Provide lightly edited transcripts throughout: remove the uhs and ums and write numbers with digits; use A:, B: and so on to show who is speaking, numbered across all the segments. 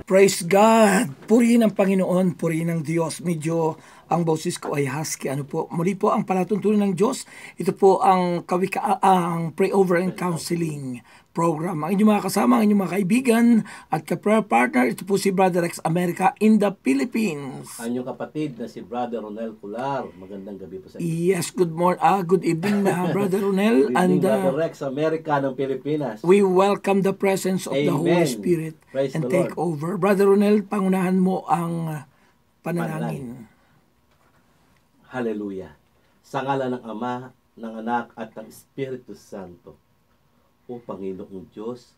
A: Praise God! Purihin ang Panginoon, purihin ang Diyos. Medyo ang boses ko ay husky. Ano po? Muli po ang palatuntunan ng Diyos. Ito po ang ang Pray Over and Counseling program. Ang inyong mga kasama, ang inyong mga kaibigan at ka-prayer partner, ito po si Brother Rex America in the Philippines.
B: Ang inyong kapatid na si Brother Ronel Cular. Magandang gabi po sa inyo.
A: Yes, good evening, Brother Ronel.
B: Good
A: And
B: evening, Brother Rex America ng Pilipinas.
A: we welcome the presence of the Holy
B: Amen.
A: Spirit
B: Praise
A: and
B: the
A: take
B: Lord.
A: over. Brother Ronel, pangunahan mo ang panalangin.
B: Hallelujah. Sa ngalan ng Ama, ng Anak at ng Espiritu Santo. O Panginoong Diyos,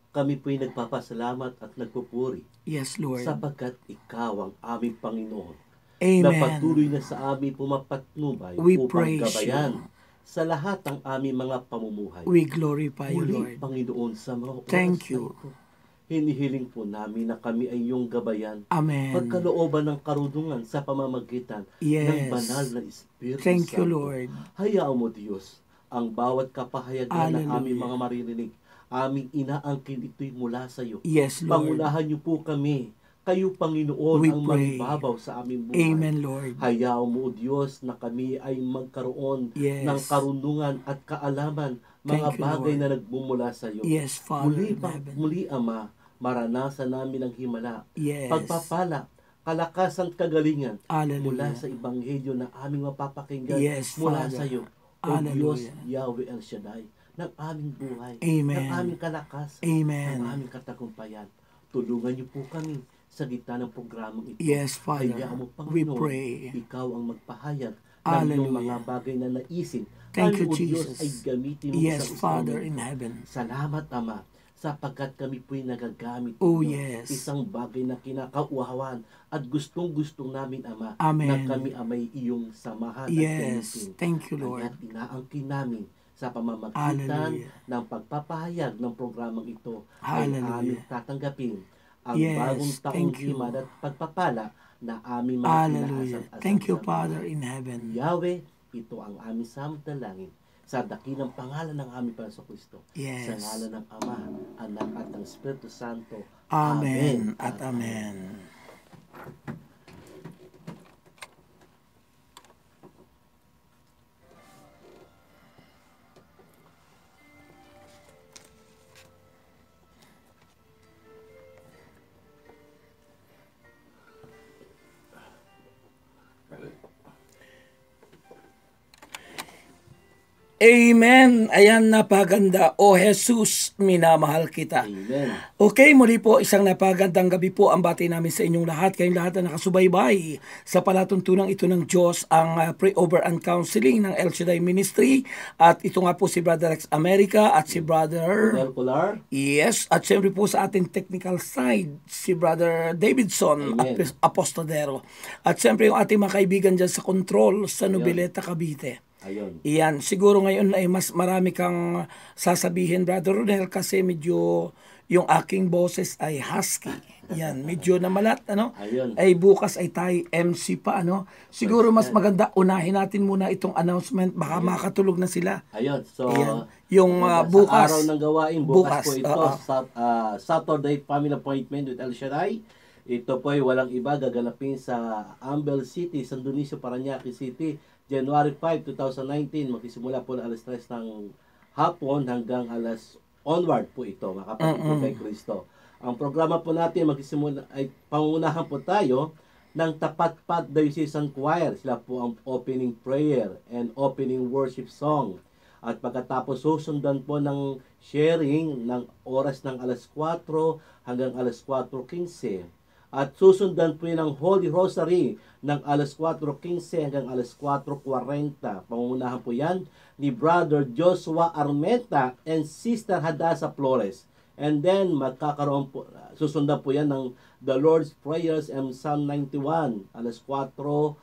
B: kami po'y nagpapasalamat at nagpupuri
A: Yes, Lord.
B: sapagkat Ikaw ang aming Panginoon
A: Amen.
B: na patuloy na sa amin pumapatnubay
A: We
B: upang
A: praise
B: gabayan
A: you.
B: sa lahat ng aming mga pamumuhay.
A: We glorify you,
B: Muli,
A: Lord.
B: Panginoon, sa mga oras
A: Thank
B: na
A: you.
B: ito, hinihiling po namin na kami ay iyong gabayan,
A: Amen.
B: pagkalooban ng karunungan sa pamamagitan ng
A: Yes.
B: banal na Espiritu
A: Thank you,
B: Santo.
A: Lord.
B: Hayaan mo, Diyos, ang bawat kapahayagan ng
A: Hallelujah.
B: aming mga maririnig, aming inaangkin ito'y mula sa iyo.
A: Yes, Lord.
B: Pangunahan niyo po kami. Kayo, Panginoon,
A: We
B: ang
A: pray.
B: mangibabaw sa aming buhay.
A: Amen, Lord.
B: Hayaan mo, Diyos, na kami ay magkaroon
A: Yes.
B: ng karunungan at kaalaman, mga
A: Thank you,
B: bagay
A: Lord.
B: na nagmumula sa iyo.
A: Yes, Father
B: Muli,
A: in heaven.
B: muli, Ama, maranasan namin ang himala,
A: Yes.
B: pagpapala, kalakasan, kagalingan, mula
A: Hallelujah.
B: sa Ebanghelyo na aming mapapakinggan
A: Yes,
B: mula
A: Father.
B: sa iyo. O Diyos,
A: Hallelujah.
B: Yahweh El Shaddai, ng aming buhay,
A: Amen.
B: ng aming kalakasan,
A: Amen.
B: ng aming katagumpayan. Tulungan niyo po kami sa gitna ng programang ito.
A: Yes, Father.
B: Hayaan mo,
A: We
B: Panginoon,
A: pray.
B: ikaw ang magpahayag ng iyong
A: Hallelujah.
B: mga bagay na naisin.
A: Thank you,
B: Kami, O Diyos,
A: Jesus.
B: ay gamitin mo
A: Yes,
B: sa
A: Father
B: usapin
A: in
B: ito.
A: heaven.
B: Salamat, Ama, sapagkat kami po'y nagagamit
A: Oh,
B: ninyo.
A: yes.
B: Isang bagay na kinakauhawan at gustong-gustong namin, Ama,
A: Amen.
B: na kami amay iyong samahan at
A: Yes.
B: gamitin.
A: Thank you, Lord.
B: Kaya't inaangkin namin sa pamamagitan
A: Hallelujah.
B: ng pagpapahayag ng programang ito
A: Hallelujah.
B: ay aming tatanggapin ang
A: Yes,
B: bagong taong
A: thank you.
B: himala at pagpapala na aming mga
A: Hallelujah.
B: inaasam-asam
A: Thank you,
B: sa
A: Father
B: buhay.
A: in heaven.
B: Yahweh, ito ang aming samdalangin sa dakilang pangalan ng aming Panginoong Kristo.
A: Yes.
B: Sa ngalan ng Ama, Anak at ng Espiritu Santo.
A: Amen at amen. Amen. Ayan, napaganda. O Jesus, minamahal kita.
B: Amen.
A: Okay, muli po, isang napagandang gabi po ang bati namin sa inyong lahat. Kayong lahat na nakasubaybay sa palatuntunang ito ng Diyos, ang Pray Over and Counseling ng El Shaddai Ministry. At ito nga po si Brother Rex America at si Brother...
B: Ronel Cular.
A: Yes, at syempre po sa ating technical side, si Brother Davidson
B: Amen.
A: Apostadero. At syempre yung ating mga kaibigan dyan sa control sa Noveleta, Cavite.
B: Ayun.
A: Iyan, siguro ngayon ay mas marami kang sasabihin, Brother Ronel, kasi medyo yung aking boses ay husky. Yan, medyo namalat, ano?
B: Ayun.
A: Ay bukas ay tayo MC pa, ano? Siguro mas maganda, unahin natin muna itong announcement, baka makatulog na sila.
B: Ayun. So,
A: Ayan. Yung
B: sa
A: bukas.
B: araw ng gawain,
A: Bukas,
B: bukas, po ito,
A: oo.
B: Saturday Family Appointment with El Shaddai. Ito po ay walang iba, gaganapin sa Ambel City, San Dionisio, Parañaque City, January 5, 2019. Magsisimula po na alas 3 ng hapon hanggang alas onward po ito, mga kapatid ko kay Kristo. Ang programa po natin, magsisimula ay pangunahan po tayo ng Tapat Pat Diocesan Choir. Sila po ang opening prayer and opening worship song. At pagkatapos susundan po ng sharing ng oras ng alas 4 hanggang alas 4:15. At susundan po yun ng Holy Rosary ng alas 4:15 hanggang alas 4:40. Pangungunahan po yan ni Brother Joshua Armenta and Sister Hadassah Flores. And then magkakaroon po, susundan po yan ng The Lord's Prayers and Psalm 91, alas 4:40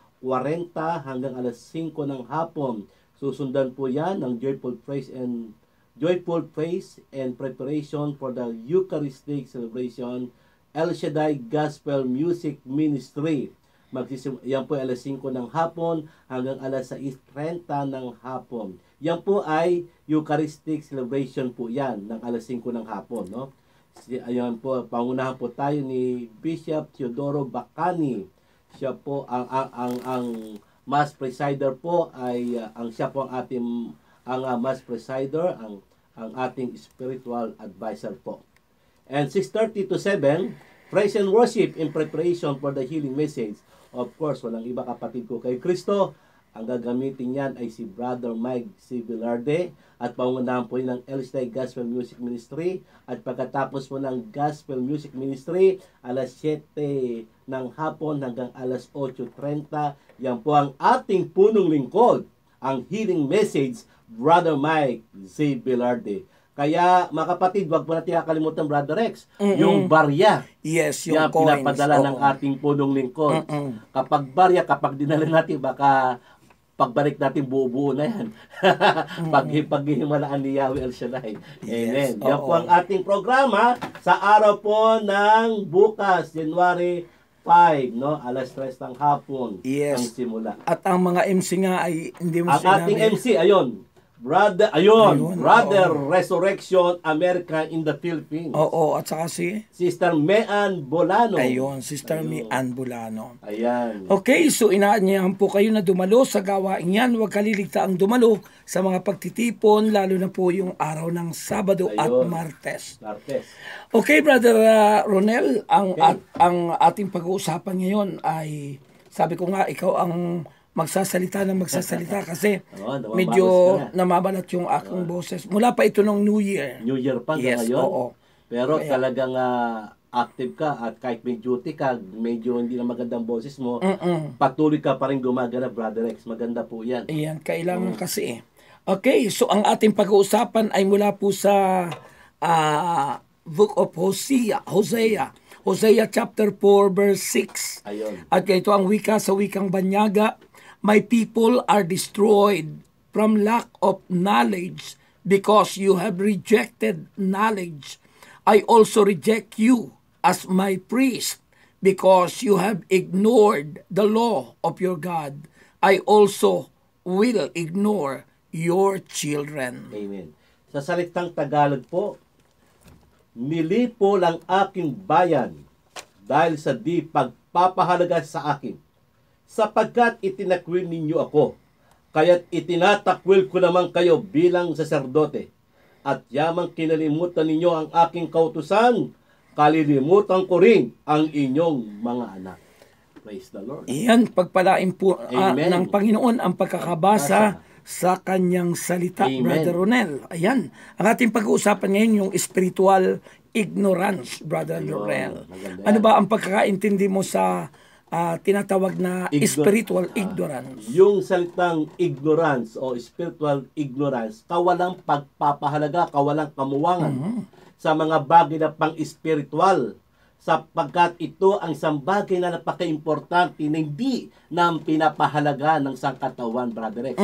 B: hanggang alas 5 ng hapon. Susundan po yan ng Joyful Praise and Preparation for the Eucharistic Celebration, El Shaddai Gospel Music Ministry. Yan po ay alas 5 ng hapon hanggang alas 6:30 ng hapon. Yan po ay Eucharistic Celebration po yan ng alas 5 ng hapon. No? Ayan po, pangunahan po tayo ni Bishop Teodoro Bacani. Siya po ang mass presider po ay ang siya po ang ating mass presider, ang ating spiritual advisor po. And 6:30 to 7, praise and worship in preparation for the healing message. Of course, walang iba kapatid ko kay Kristo. Ang gagamitin niyan ay si Brother Mike C. Velarde at pangunahan po ng El Shaddai Gospel Music Ministry, at pagkatapos po ng Gospel Music Ministry alas 7 ng hapon hanggang alas 8:30, yan po ang ating punong lingkod, ang healing message, Brother Mike C. Velarde. Kaya mga kapatid, wag po natin kakalimutan, Brother Rex, yung barya.
A: Yes, yung
B: Yan,
A: coins.
B: pinapadala ng ating punong lingkod. Kapag barya, kapag dinala natin, baka pagbalik natin buo-buo na yan. Paghihimalaan ni Yahweh El Shaddai. Amen.
A: Yes,
B: Yan po ang ating programa sa araw po ng bukas, January 5, no? Alas 3 ng hapon
A: Yes.
B: ang simula.
A: At ang mga MC nga ay hindi mo
B: Ang ating MC, ayun, Brother Resurrection America in the Philippines.
A: Oo, at saka si
B: Sister Mean Bolano.
A: ayun, Sister Mean Bulano.
B: Ayan.
A: Okay, so inaanyahan po kayo na dumalo sa gawain yan. Huwag kaliligtaang dumalo sa mga pagtitipon, lalo na po yung araw ng Sabado at
B: Ayun.
A: Martes.
B: Martes.
A: Okay, Brother Ronel, ang ating pag-uusapan ngayon ay, sabi ko nga, ikaw ang magsasalita kasi
B: Oo,
A: medyo
B: namabalas ka na.
A: namabalat yung aking boses. Mula pa ito ng New Year.
B: New Year pa
A: Yes,
B: ngayon.
A: oo.
B: Pero
A: Kaya-
B: talagang active ka, at kahit may duty ka, medyo hindi na magandang boses mo, patuloy ka pa rin gumagana, Brother Rex. Maganda po yan.
A: Ayan, kailangan kasi eh. Okay, so ang ating pag-uusapan ay mula po sa Book of Hosea chapter 4 verse 6.
B: Ayun.
A: At ito ang wika sa wikang banyaga, my people are destroyed from lack of knowledge because you have rejected knowledge. I also reject you as my priest because you have ignored the law of your God. I also will ignore your children.
B: Amen. Sa salitang Tagalog po, nilipo lang aking bayan dahil sa di pagpapahalaga sa akin, sapagkat itinakwil ninyo ako, kaya't itinatakwil ko naman kayo bilang saserdote, at yamang kinalimutan ninyo ang aking kautusan, kalilimutan ko rin ang inyong mga anak. Praise the Lord.
A: Iyan, pagpalain po
B: Amen.
A: ng Panginoon ang pagkakabasa sa kanyang salita,
B: Amen.
A: Brother Ronel. Ayan, ang ating pag-uusapan ngayon yung spiritual ignorance, Brother
B: Ayun,
A: Ronel.
B: maganda yan.
A: Ano ba ang pagkakaintindi mo sa tinatawag na spiritual
B: Ah.
A: ignorance?
B: Yung salitang ignorance o spiritual ignorance, kawalang pagpapahalaga, kawalang kamuwangan sa mga bagay na pang-spiritual, sapagkat ito ang isang bagay na napaka-importante na hindi na pinapahalaga ng sangkatawan, Brother Rex.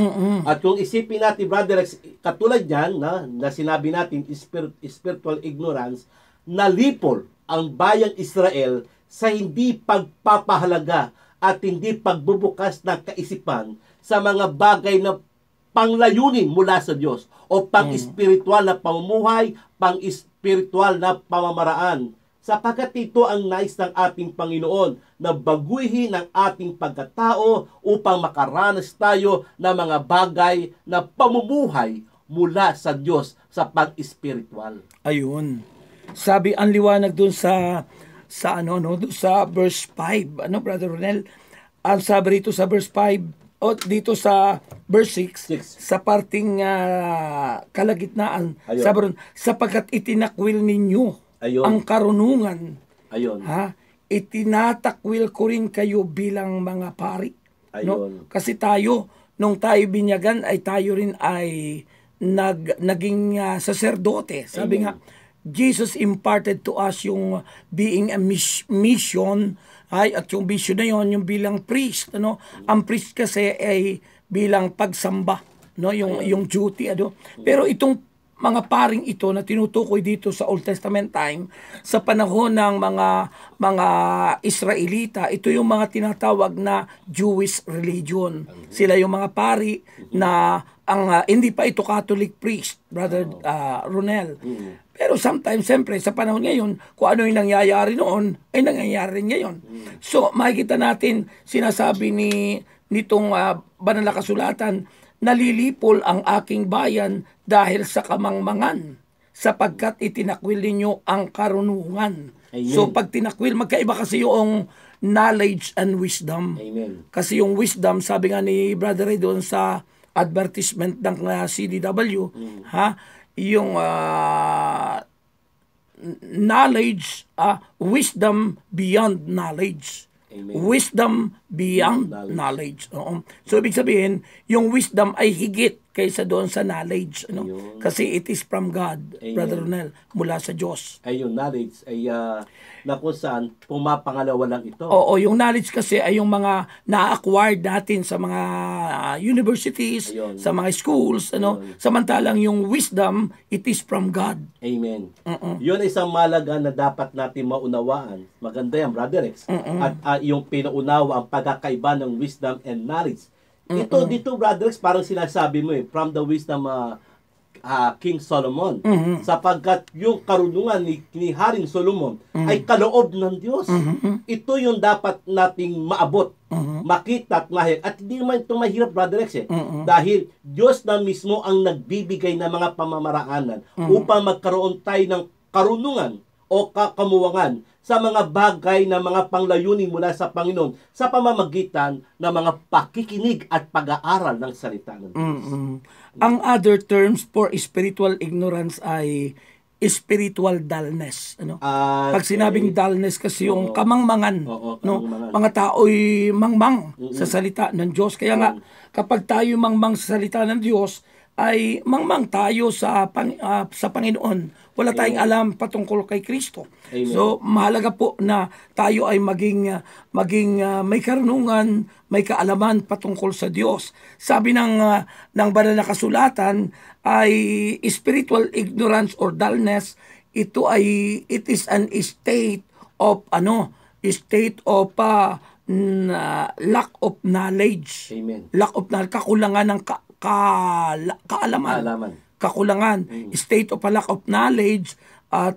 B: At kung isipin natin, Brother Rex, katulad yan, na sinabi natin, spiritual ignorance, nalipol ang bayang Israel sa hindi pagpapahalaga at hindi pagbubukas ng kaisipan sa mga bagay na panglayunin mula sa Diyos o pang-spiritual na pamumuhay, pang-spiritual na pamamaraan. Sapagkat ito ang nais ng ating Panginoon na baguhin ang ating pagkatao upang makaranas tayo ng mga bagay na pamumuhay mula sa Diyos sa pag-spiritual.
A: Ayun. Sabi ang liwanag dun sa dun sa verse 5, Brother Ronel? Ang sabi rito sa verse 5, o dito sa verse 6, sa parting kalagitnaan,
B: Ayun.
A: sabi ron, sapagkat itinakwil ninyo
B: Ayun.
A: ang karunungan,
B: Ayun.
A: itinatakwil ko rin kayo bilang mga pari.
B: Ayun.
A: Kasi tayo, nung tayo binyagan, ay tayo rin ay naging saserdote. Sabi nga, Jesus imparted to us yung being a mission, at yung vision na yon, yung bilang priest, Ang priest kasi ay bilang pagsamba, yung duty, Pero itong mga paring ito na tinutukoy dito sa Old Testament time, sa panahon ng mga Israelita, ito yung mga tinatawag na Jewish religion. Sila yung mga pari na hindi pa ito Catholic priest, Brother Ronel. Pero sometimes, siyempre, sa panahon ngayon, kung ano yung nangyayari noon, ay nangyayari rin ngayon. So, makikita natin, sinasabi nitong banal na kasulatan, nalilipol ang aking bayan dahil sa kamangmangan, sapagkat itinakwil ninyo ang karunungan.
B: Amen.
A: So, pag tinakwil, magkaiba kasi yung knowledge and wisdom.
B: Amen.
A: Kasi yung wisdom, sabi nga ni Brother Ray doon sa advertisement ng CDW, yung knowledge, wisdom beyond knowledge.
B: Amen.
A: Wisdom beyond knowledge. Oo. So, ibig sabihin, yung wisdom ay higit kaysa doon sa knowledge.
B: Ayun.
A: Kasi it is from God,
B: Amen.
A: Brother Ronel, mula sa Diyos.
B: Ay yung knowledge ay na kung saan pumapangalawa lang ito.
A: Oo, yung knowledge kasi ay yung mga na-acquired natin sa mga universities,
B: Ayun.
A: sa mga schools, samantalang yung wisdom, it is from God.
B: Amen. Yun ay isang malaga na dapat natin maunawaan. Maganda yan, Brother Rex. At yung pinaunawa ang pagkakaiba ng wisdom and knowledge. Ito dito, Brother Rex, parang sinasabi mo from the wisdom King Solomon. Sapagkat yung karunungan ni Haring Solomon ay kaloob ng Diyos. Ito yung dapat nating maabot, makita at mahirap. At hindi naman ito mahirap, Brother Rex. Dahil Diyos na mismo ang nagbibigay ng mga pamamaraanan upang magkaroon tayo ng karunungan o kamuwangan sa mga bagay na mga panglayunin mula sa Panginoon sa pamamagitan ng mga pakikinig at pag-aaral ng salita ng Diyos.
A: Ang other terms for spiritual ignorance ay spiritual dullness. Pag sinabing dullness kasi yung kamangmangan,
B: kamangmangan.
A: mga tao'y mangmang sa salita ng Diyos. Kaya nga, kapag tayo mangmang sa salita ng Diyos, ay mangmang tayo sa Panginoon. Wala tayong alam patungkol kay Kristo.
B: Amen.
A: So, mahalaga po na tayo ay maging may karunungan, may kaalaman patungkol sa Diyos. Sabi ng banal na kasulatan ay spiritual ignorance or dullness, it is an state of lack of knowledge.
B: Amen.
A: Lack of knowledge, kakulangan ng kaalaman. Kakulangan, state of a lack of knowledge, at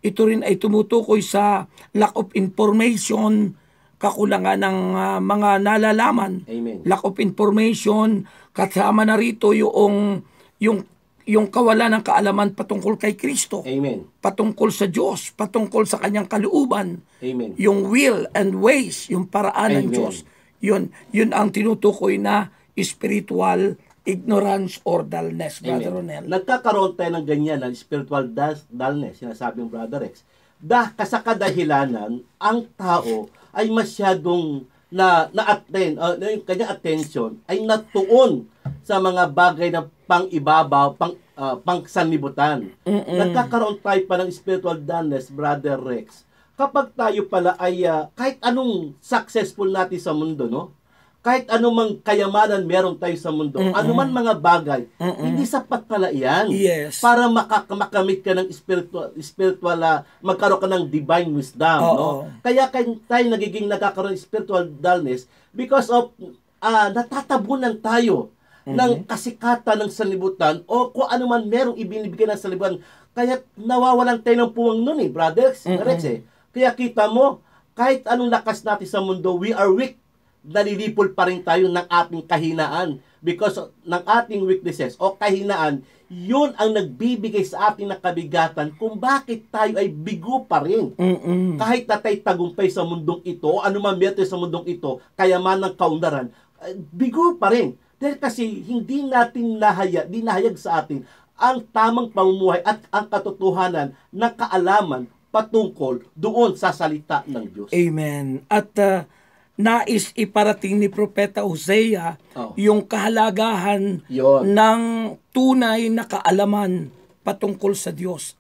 A: ito rin ay tumutukoy sa lack of information, kakulangan ng mga nalalaman.
B: Amen.
A: Lack of information, kasama na rito yung kawalan ng kaalaman patungkol kay Kristo.
B: Amen.
A: Patungkol sa Diyos, patungkol sa kanyang kalooban.
B: Amen.
A: Yung will and ways, yung paraan ng
B: Amen.
A: Diyos. Yun ang tinutukoy na spiritual ignorance or dullness, Brother Ronel.
B: Nagkakaroon tayo ng ganyan, ng spiritual dullness, sinasabing Brother Rex. Sa kadahilanan, ang tao ay masyadong na-attend, yung kanyang attention ay natuon sa mga bagay na pang-ibabaw, pang-sanlibutan. Nagkakaroon tayo pa ng spiritual dullness, Brother Rex. Kapag tayo pala ay, kahit anong successful natin sa mundo, no? Kahit anumang kayamanan meron tayo sa mundo, anuman mga bagay, hindi sapat pala yan.
A: Yes.
B: Para makamit ka ng spiritual, magkaroon ka ng divine wisdom. No? Kaya tayo nagkakaroon ng spiritual dullness because of natatabunan tayo ng kasikatan ng sanlibutan o kung anuman merong ibinibigay ng sanlibutan. Kaya nawawalan tayo ng puwang nun brothers. Kaya kita mo, kahit anong lakas natin sa mundo, we are weak. Nalilipol pa rin tayo ng ating kahinaan because ng ating weaknesses o kahinaan, yun ang nagbibigay sa ating nakabigatan kung bakit tayo ay bigo pa rin. Kahit na tayo tagumpay sa mundong ito o anuman meron sa mundong ito, kayaman ng kaunlaran, bigo pa rin. Dahil kasi hindi natin dinahayag sa atin ang tamang pamumuhay at ang katotohanan ng kaalaman patungkol doon sa salita ng Diyos.
A: Amen. At nais iparating ni Propeta Hosea yung kahalagahan ng tunay na kaalaman patungkol sa Diyos.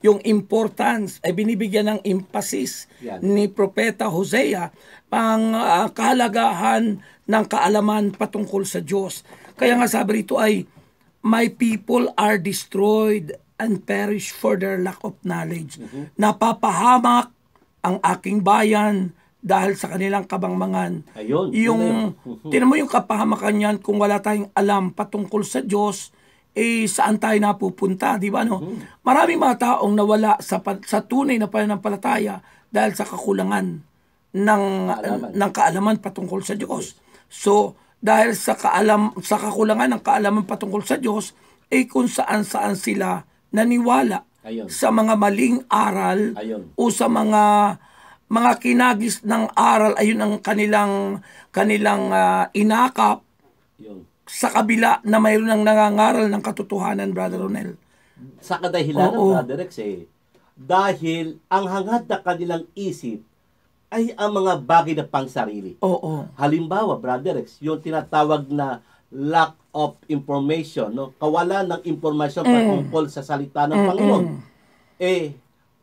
A: Yung importance ay binibigyan ng emphasis ni Propeta Hosea ang kahalagahan ng kaalaman patungkol sa Diyos. Kaya nga sabi rito ay, my people are destroyed and perish for their lack of knowledge. Napapahamak ang aking bayan dahil sa kanilang kabangmangan.
B: Ayun.
A: Yung,
B: yun.
A: tinan mo yung kapahamakan yan, kung wala tayong alam patungkol sa Diyos, saan tayo napupunta, di ba? No? Maraming mga taong nawala sa tunay na pananampalataya dahil sa kakulangan ng kaalaman patungkol sa Diyos. So, dahil sa kakulangan ng kaalaman patungkol sa Diyos, kung saan sila naniwala sa mga maling aral o sa mga kinagis ng aral, ayun ang kanilang inakap sa kabila na mayroon ng nangangaral ng katotohanan, Brother Ronel.
B: Sa kadahilanan, Brother Rex, dahil ang hangad na kanilang isip ay ang mga bagay na pangsarili. Halimbawa, Brother Rex, yung tinatawag na lack of information, no? Kawalan ng impormasyon patungkol sa salita ng Panginoon.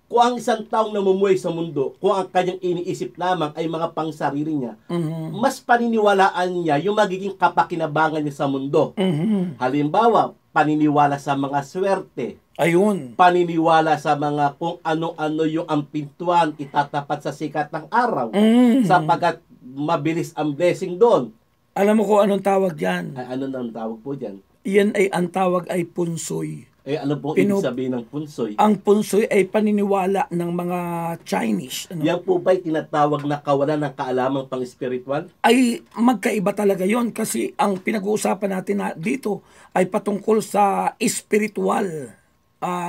B: Kung ang isang taong namumuhay sa mundo, kung ang kanyang iniisip lamang ay mga pangsarili niya, mas paniniwalaan niya yung magiging kapakinabangan niya sa mundo. Halimbawa, paniniwala sa mga swerte.
A: Ayun.
B: Paniniwala sa mga kung ano-ano yung ang pintuan itatapat sa sikat ng araw. Sapagkat mabilis ang blessing doon.
A: Alam mo kung anong tawag dyan?
B: Ano nang tawag po dyan?
A: Yan ang tawag ay punsoy.
B: Ano po ibig sabihin ng punsoy?
A: Ang punsoy ay paniniwala ng mga Chinese.
B: Yan po ba'y tinatawag na kawalan ng kaalamang pang-spiritual?
A: Ay magkaiba talaga yon kasi ang pinag-uusapan natin dito ay patungkol sa spiritual,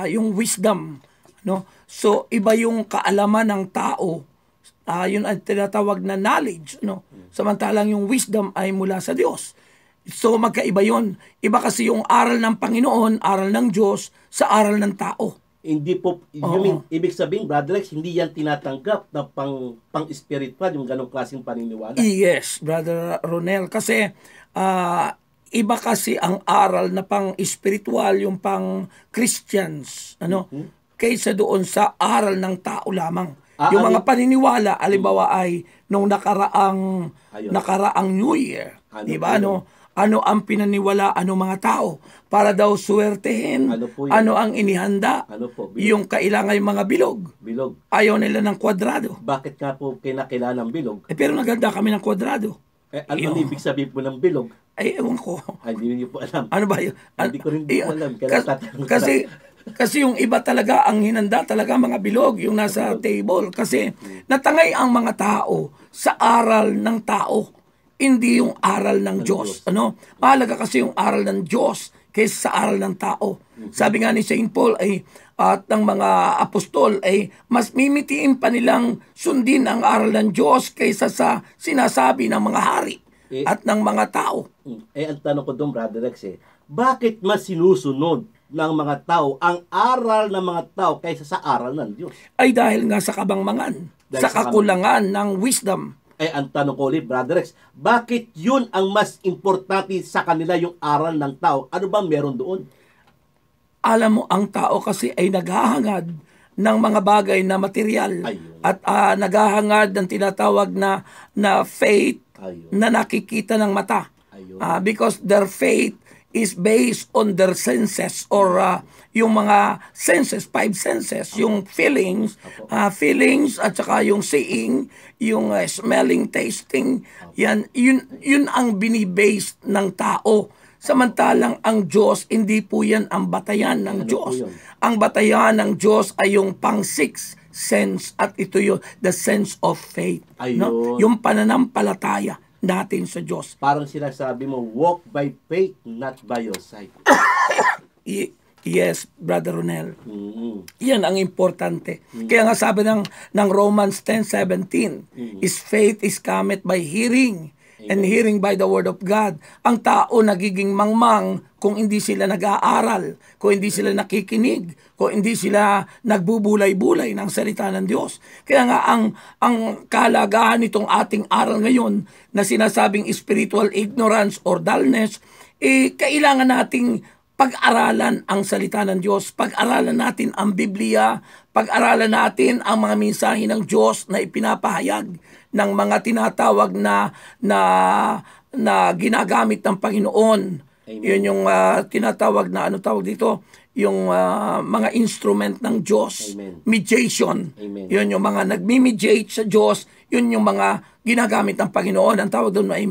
A: yung wisdom. No? So iba yung kaalaman ng tao, yun ay tinatawag na knowledge. No? Samantalang yung wisdom ay mula sa Diyos. So magkaiba yun. Iba kasi yung aral ng Panginoon, aral ng Diyos, sa aral ng tao.
B: Hindi po, ibig sabihin, Brother Rex, hindi yan tinatanggap na pang-spiritual, yung ganong klaseng paniniwala.
A: Yes, Brother Ronel. Kasi iba kasi ang aral na pang-spiritual, yung pang-Christians, kaysa doon sa aral ng tao lamang. Yung mga paniniwala, alimbawa ay nung nakaraang New Year, di ba? Ano ang pinaniwala, mga tao para daw suwertehin, ano ang inihanda, yung kailangan yung mga bilog. Ayaw nila ng kwadrado.
B: Bakit nga po kinakailangan ng bilog?
A: Pero naganda kami ng kwadrado.
B: Ano ibig sabihin po ng bilog?
A: Ewan ko.
B: Hindi niyo po alam.
A: Ano ba yun?
B: Hindi ko rin po alam.
A: Kasi yung iba talaga, ang hinanda talaga mga bilog, yung nasa table. Kasi natangay ang mga tao sa aral ng tao, hindi yung aral ng Diyos. Mahalaga kasi yung aral ng Diyos kaysa sa aral ng tao. Sabi nga ni St. Paul at ng mga apostol ay mas mimitiin pa nilang sundin ang aral ng Diyos kaysa sa sinasabi ng mga hari at ng mga tao.
B: Ang tanong ko doon, Brother Rex, bakit mas sinusunod ng mga tao ang aral ng mga tao kaysa sa aral ng Diyos?
A: Ay dahil nga sa kabangmangan, sa kakulangan ng wisdom.
B: Ang tanong ko ulit, Brother Rex, bakit yun ang mas importante sa kanila, yung aral ng tao? Ano ba meron doon?
A: Alam mo, ang tao kasi ay naghahangad ng mga bagay na material. At naghahangad ng tinatawag na faith na nakikita ng mata. Because their faith is based on their senses or yung mga senses, 5 senses, yung feelings at saka yung seeing, yung smelling, tasting, yun ang binibase ng tao. Samantalang ang Diyos, hindi po yan ang batayan ng Diyos. Ang batayan ng Diyos ay yung pang-6 sense at ito yung the sense of faith. Yung pananampalataya natin sa Diyos.
B: Parang sinasabi mo, walk by faith, not by your sight.
A: Yes, Brother Ronel. Yan ang importante. Kaya nga sabi ng Romans 10:17, is faith is cometh by hearing, and hearing by the word of God. Ang tao nagiging mangmang kung hindi sila nag-aaral, kung hindi sila nakikinig, kung hindi sila nagbubulay-bulay ng salita ng Diyos. Kaya nga ang kahalagahan nitong ating aral ngayon na sinasabing spiritual ignorance or dullness, kailangan nating pag-aralan ang salita ng Diyos, pag-aralan natin ang Biblia, pag-aralan natin ang mga mensahe ng Diyos na ipinapahayag ng mga tinatawag na ginagamit ng Panginoon. Amen. Yun yung tinatawag na yung mga instrument ng Diyos.
B: Amen.
A: Mediation.
B: Amen.
A: Yun yung mga nagmi-mediate sa Diyos, Yun yung mga ginagamit ng Panginoon. Ang tawag doon ay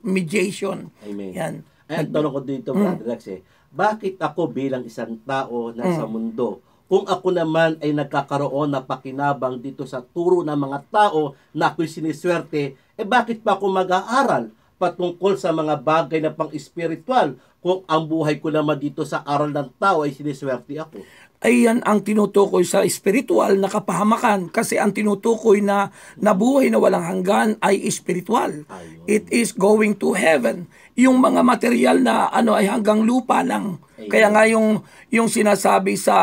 A: mediation.
B: Amen.
A: Yan.
B: Ang tanong ko dito, Brother Rex, bakit ako bilang isang tao na sa mundo, kung ako naman ay nagkakaroon na pakinabang dito sa turo ng mga tao na ako'y siniswerte, bakit pa ako mag-aaral patungkol sa mga bagay na pang-espiritual kung ang buhay ko naman dito sa aral ng tao ay siniswerte ako?
A: Ayan ang tinutukoy sa spiritual na kapahamakan, kasi ang tinutukoy na nabuhay na walang hanggan ay spiritual.
B: Ayun.
A: It is going to heaven. Yung mga material na ay hanggang lupa lang.
B: Ayun.
A: Kaya nga yung sinasabi sa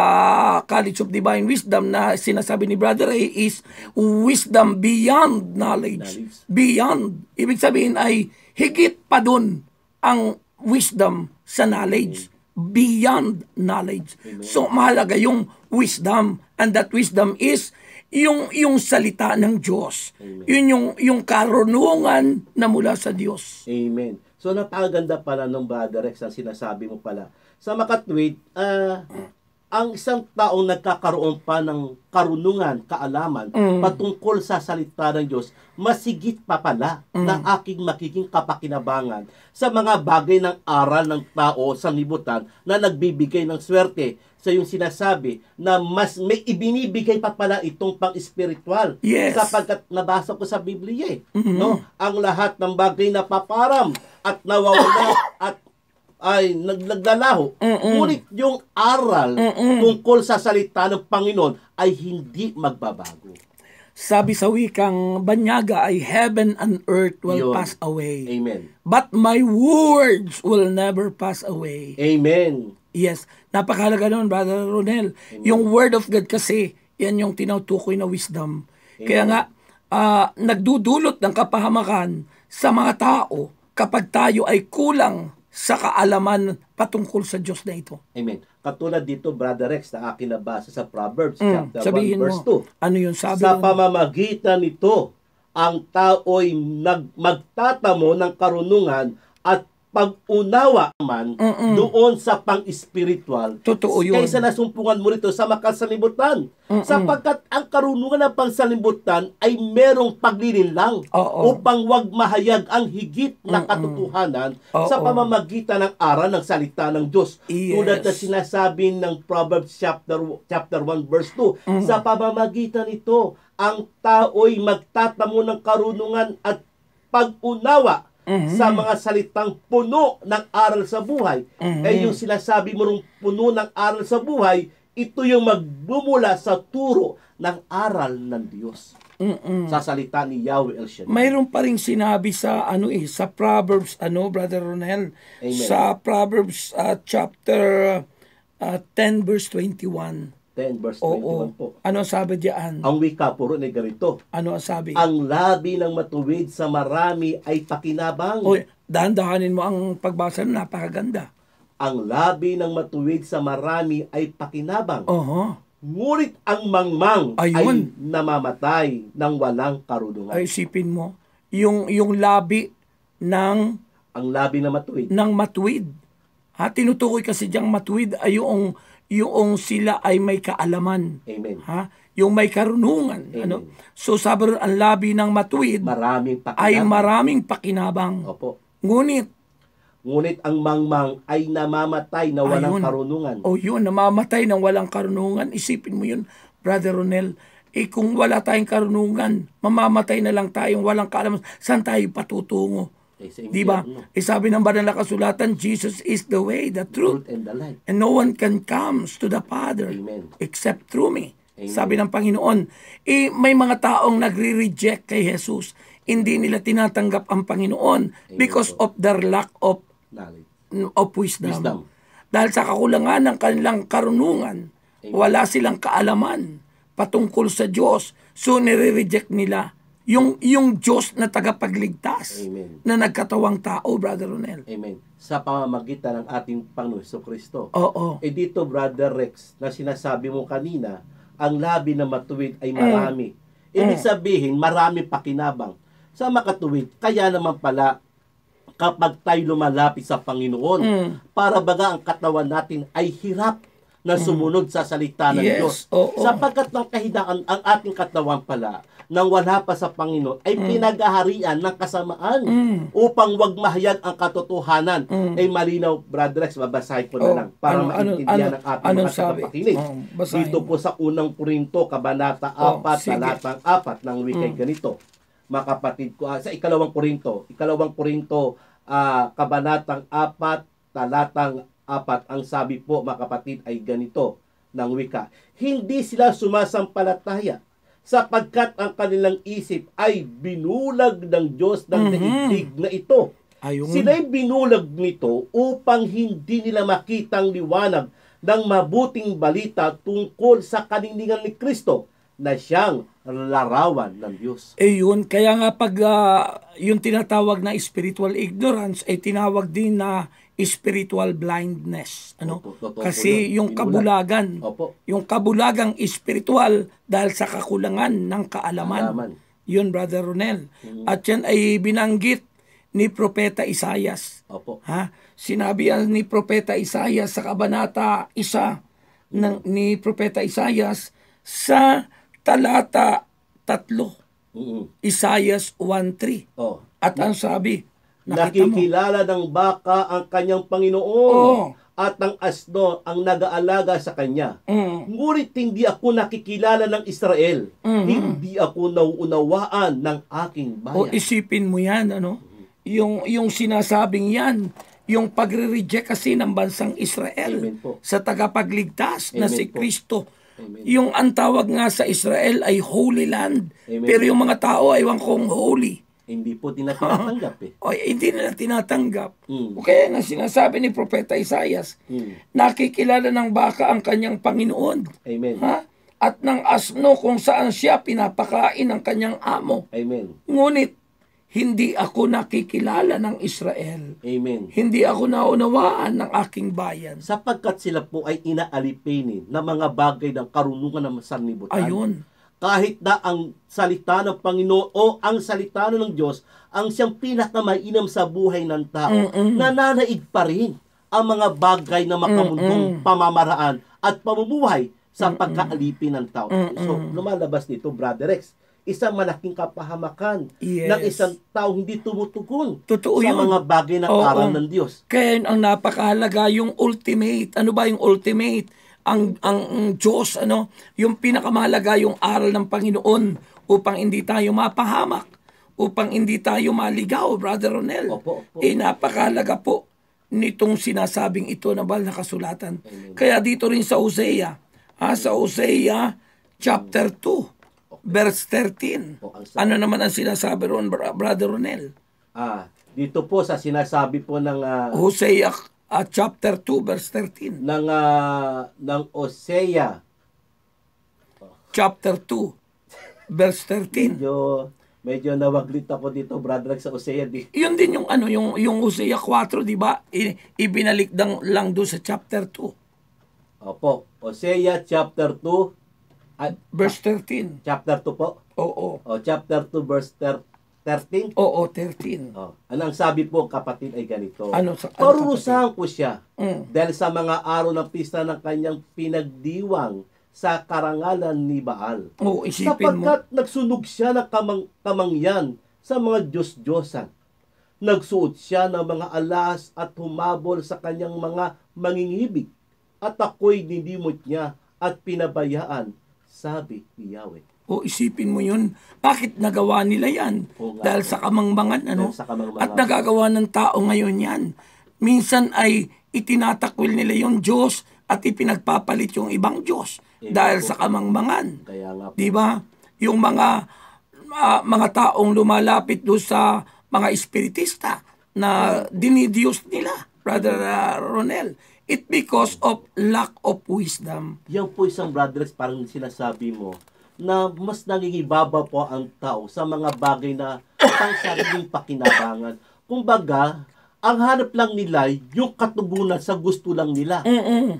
A: College of Divine Wisdom na sinasabi ni Brother Ray is wisdom beyond knowledge. Beyond. Ibig sabihin ay higit pa dun ang wisdom sa knowledge. Beyond knowledge.
B: Amen.
A: So mahalaga yung wisdom, and that wisdom is yung salita ng Diyos.
B: Amen.
A: Yun yung karunungan na mula sa Diyos.
B: Amen. So napakaganda pala nung Brother Rex ang sinasabi mo pala. Sa makatwid, ang isang taong nagkakaroon pa ng karunungan, kaalaman, patungkol sa salita ng Diyos, masigit pa pala na aking makiging kapakinabangan sa mga bagay ng aral ng tao sa libutan na nagbibigay ng swerte sa yung sinasabi na mas may ibinibigay pa pala itong pang-espiritual.
A: Yes.
B: Sapagkat nabasa ko sa Biblia no? Ang lahat ng bagay na paparam at nawawala at ay naglalaho. Ngunit yung aral tungkol sa salita ng Panginoon ay hindi magbabago.
A: Sabi sa wikang Banyaga ay heaven and earth will
B: Yun.
A: pass away.
B: Amen.
A: But my words will never pass away.
B: Amen.
A: Yes. Napakahalaga nun, Brother Ronel. Yung word of God kasi, yan yung tinutukoy na wisdom. Kaya nga, nagdudulot ng kapahamakan sa mga tao kapag tayo ay kulang sa kaalaman patungkol sa Diyos na ito.
B: Amen. Katulad dito, Brother Rex, na akin nabasa sa Proverbs, chapter 1,
A: Sabihin
B: verse
A: mo,
B: 2.
A: ano yun sabi?
B: Sa pamamagitan nito, ang tao'y magtatamo ng karunungan at pag-unawa man doon sa pang-espiritual.
A: Totoo yun.
B: Kaysa nasumpungan mo rito sa makasalimutan. Sapagkat ang karunungan ng pangsalimutan ay merong paglilinlang upang wag mahayag ang higit na katotohanan sa pamamagitan ng aral ng salita ng Diyos.
A: Yes.
B: Tulad na sinasabi ng Proverbs chapter 1 verse 2, sa pamamagitan nito, ang tao'y magtatamo ng karunungan at pag-unawa sa mga salitang puno ng aral sa buhay. Yung sinasabi mo ng puno ng aral sa buhay, ito yung magbumula sa turo ng aral ng Diyos. Sa salita ni Yahweh El Shaddai.
A: Mayroon pa ring sinabi sa sa Proverbs, Brother Ronel,
B: Amen.
A: sa Proverbs chapter 10 verse 21.
B: 10 verse 21
A: Oo.
B: po.
A: Ano sabi diyan?
B: Ang wika puro ni ganito.
A: Ano ang sabi?
B: Ang labi ng matuwid sa marami ay pakinabang.
A: Oy, dahan-dahanin mo ang pagbasa, napakaganda.
B: Ang labi ng matuwid sa marami ay pakinabang.
A: Oho.
B: Ngunit ang mangmang ay
A: Ayun.
B: namamatay ng walang karunungan.
A: Ay isipin mo, yung labi ng
B: Ang labi ng matuwid.
A: matuwid. Tinutukoy kasi diyang matuwid ay yung sila ay may kaalaman.
B: Amen.
A: Yung may karunungan.
B: Amen.
A: So sabi ron, ang labi ng matuwid
B: Maraming pakinabang.
A: ay maraming pakinabang.
B: Opo.
A: Ngunit,
B: Ngunit ang mangmang ay namamatay na walang
A: Ayun.
B: karunungan.
A: yun, namamatay ng walang karunungan. Isipin mo yun, Brother Ronel. Kung wala tayong karunungan, mamamatay na lang tayong walang kaalaman. Saan tayo patutungo?
B: Sa
A: Di ba?
B: impyerno.
A: Sabi ng banal na kasulatan, Jesus is the way, the truth,
B: Truth and the light.
A: and no one can come to the Father
B: Amen.
A: except through me.
B: Amen.
A: Sabi ng Panginoon, may mga taong nagre-reject kay Jesus. Hindi nila tinatanggap ang Panginoon because of their lack of
B: Knowledge.
A: wisdom. Dahil sa kakulangan ng kanilang karunungan, wala silang kaalaman patungkol sa Diyos. So nire-reject nila yung Diyos na tagapagligtas.
B: Amen.
A: Na nagkatawang tao, Brother Ronel.
B: Amen. Sa pamamagitan ng ating Panginoon Jesucristo.
A: Oo.
B: Dito, Brother Rex, na sinasabi mo kanina, ang labi na matuwid ay marami. Ibig sabihin, marami pakinabang. Sa makatuwid, kaya naman pala, kapag tayo lumalapit sa Panginoon, para baga ang katawan natin ay hirap na sumunod sa salita ng
A: Yes,
B: Diyos.
A: oo.
B: Sapagkat ng kahidaan, ang ating katawan pala, nang wala pa sa Panginoon, ay pinag-aharian ng kasamaan upang wag mahayag ang katotohanan. Ay malinaw, Brother Rex, babasahin ko na lang para maintindihan ng ating mga tagapakinig. Dito po sa unang Korinto, Kabanata 4, talatang 4 ng wikay ganito. Mga kapatid ko, sa ikalawang Korinto, Kabanatang 4, talatang 4, ang sabi po, mga kapatid, ay ganito ng wika. Hindi sila sumasampalataya sapagkat ang kanilang isip ay binulag ng Diyos ng daigdig na ito. Sila'y binulag nito upang hindi nila makitang liwanag ng mabuting balita tungkol sa kanindigan ni Kristo na siyang larawan ng Diyos.
A: Yun, kaya nga pag yung tinatawag na spiritual ignorance ay tinawag din na spiritual blindness. Kasi yung kabulagan, yung kabulagang spiritual dahil sa kakulangan ng kaalaman. Yun, Brother Ronel. At yan ay binanggit ni Propeta Isaias. Sinabi yan ni Propeta Isaias sa Kabanata 1 ni Propeta Isaias sa talata 3. Isaias 1:3. At ang sabi,
B: nakikilala ng baka ang kanyang Panginoon at ng asno ang nag-aalaga sa kanya. Ngunit hindi ako nakikilala ng Israel. Hindi ako nauunawaan ng aking bayan.
A: Isipin mo yan, yung sinasabing yan, yung pagre-reject kasi ng bansang Israel sa tagapagligtas na si Kristo. Yung ang tawag nga sa Israel ay Holy Land. Pero yung mga tao ay kong holy.
B: Hindi po tinatanggap
A: hindi nila tinatanggap. Kaya nga sinasabi ni Propeta Isaias, nakikilala ng baka ang kanyang Panginoon. At ng asno kung saan siya pinapakain ng kanyang amo. Ngunit, hindi ako nakikilala ng Israel. Hindi ako naunawaan ng aking bayan.
B: Sapagkat sila po ay inaalipinin na mga bagay ng karunungan ng sanlibutan. Kahit na ang salita ng Panginoon o ang salita ng Diyos ang siyang pinakamainam sa buhay ng tao, nananaig pa rin ang mga bagay na makamundong pamamaraan at pamumuhay sa pagkaalipin ng tao. So, lumalabas dito, Brother Rex, isang malaking kapahamakan ng isang tao hindi tumutugon sa mga bagay ng aral ng Diyos.
A: Kaya ang napakahalaga yung ultimate. Ano ba yung ultimate? Ang Diyos, yung pinakamahalaga yung aral ng Panginoon upang hindi tayo mapahamak, upang hindi tayo maligaw, Brother Ronel. Napakahalaga po nitong sinasabing ito na bahal na kasulatan. Kaya dito rin sa Hosea, sa Hosea chapter 2, verse 13. Ano naman ang sinasabi ron, Brother Ronel?
B: Dito po sa sinasabi po ng
A: Hosea chapter 2, verse 13.
B: ng Hosea.
A: Chapter 2, verse 13.
B: Medyo nawaglit ako dito, Brother, sa Hosea.
A: Yun din yung Hosea 4, di ba? Ibinalik lang doon sa chapter 2.
B: Hosea chapter 2,
A: verse 13.
B: Chapter 2 po? Chapter 2, verse 13. 13?
A: 13.
B: Anong sabi po, kapatid, ay ganito.
A: Parurusahan
B: ko siya dahil sa mga araw ng pista ng kanyang pinagdiwang sa karangalan ni Baal. Sapagkat nagsunog siya ng kamangyan sa mga Diyos-Diyosan. Nagsuot siya ng mga alas at humabol sa kanyang mga mangingibig. At ako'y dinimot niya at pinabayaan, sabi ni Yahweh.
A: Isipin mo yun, bakit nagawa nila yan? Dahil sa kamangmangan, At nagagawa ng tao ngayon yan. Minsan ay itinatakwil nila yung Diyos at ipinagpapalit yung ibang Diyos dahil sa kamangmangan. Di ba? Yung mga taong lumalapit doon sa mga espiritista na dinidiyos nila, Brother Ronel. It because of lack of wisdom.
B: Yan po isang, Brother, parang sinasabi mo, na mas nangingibabaw po ang tao sa mga bagay na pang sariling pakinabangan. Kumbaga, ang hanap lang nila yung katugunan sa gusto lang nila.